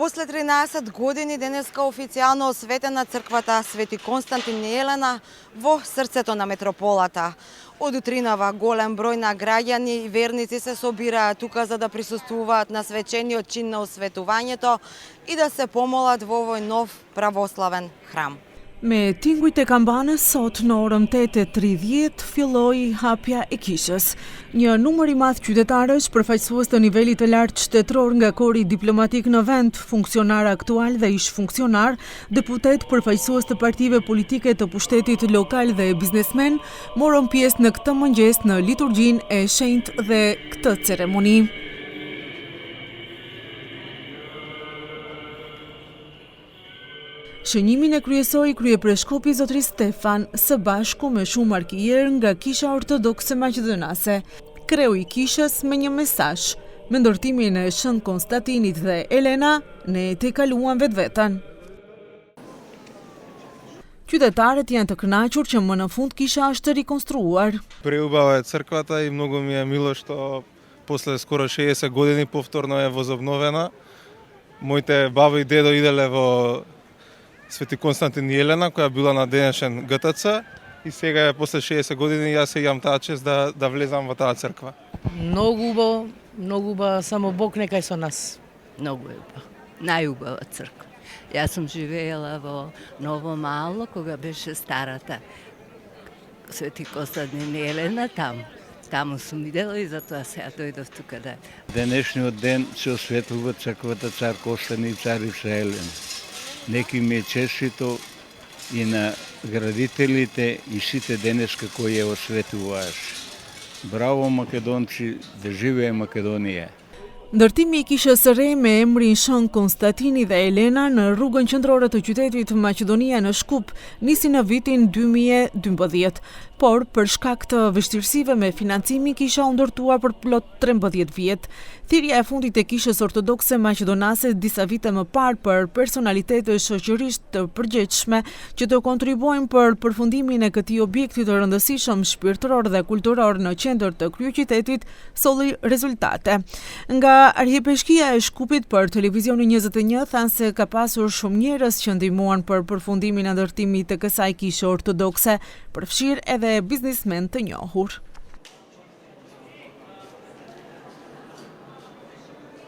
После 13 години денеска официјално осветена црквата Свети Константин и Елена во срцето на метрополата. Од утринава голем број на граѓани и верници се собираат тука за да присуствуваат на свечениот чин на осветувањето и да се помолат во овој нов православен храм. Me tingurit e kambanës sot në orën 8:30 filloi hapja e kishës. Një numër i madh qytetarësh, përfaqësues të nivelit të lartë shtetëror nga kori diplomatik në vend, funksionar aktual dhe ish funksionar, deputet, përfaqësues të partive politike të pushtetit lokal dhe biznesmen, morën pjesë në këtë mëngjes në liturgjinë e shenjtë dhe këtë ceremoni. Shënimin e kryesoi kryepreshkopi Zotri Stefan së bashku me shumë arkierë nga Kisha Ortodokse Maqedonase. Kreu i kishës me një mesazh: me ndërtimin e Shën Konstantinit dhe Elena, ne te kaluam vetveten. Qytetarët janë të kënaqur që më në fund kisha është rikonstruar. Преубава е црквата и многу ми е мило што после скоро 60 години повторно е возобновена. Моите баба и дедо иделе во Свети Константин и Елена, која била на денешен ГТЦ, и сега после 60 години јас се имам таа чест да влезам во таа црква. Многу убава, само Бог нека е со нас. Многу е убава. Најубава црква. Јас сум живеела во Ново Мало, кога беше старата Свети Константин и Елена таму. Таму сум видела и затоа сега дојдов тука да. Денешниот ден се осветува црквата Цар Константин и Цар Исраелен. Неки ми е честито и на градителите и сите денеска кои ја осветувааш. Браво македонци, да живее Македонија. Ndërtimi i kishës së re me emrin Shën Konstantini dhe Elena në rrugën qendrore të qytetit Maqedonia në Shkup nisi në vitin 2012, por për shkak të vështirësive me financimin kisha u ndërtuar për plot 13 vjet. Thirrja e fundit e kishës ortodokse maqedonase disa vite më parë për personalitete shoqërisht të përgjegjshme që të kontribuojnë për përfundimin e këtij objekti të rëndësishëm shpirtëror dhe kulturor në qendër të kryeqytetit solli rezultate. Nga Arhipeshkia e Shkupit për Televizionin 21 thanë se ka pasur shumë njerëz që ndihmuan për përfundimin e ndërtimit të kësaj kishe ortodokse, përfshirë edhe biznesmen të njohur.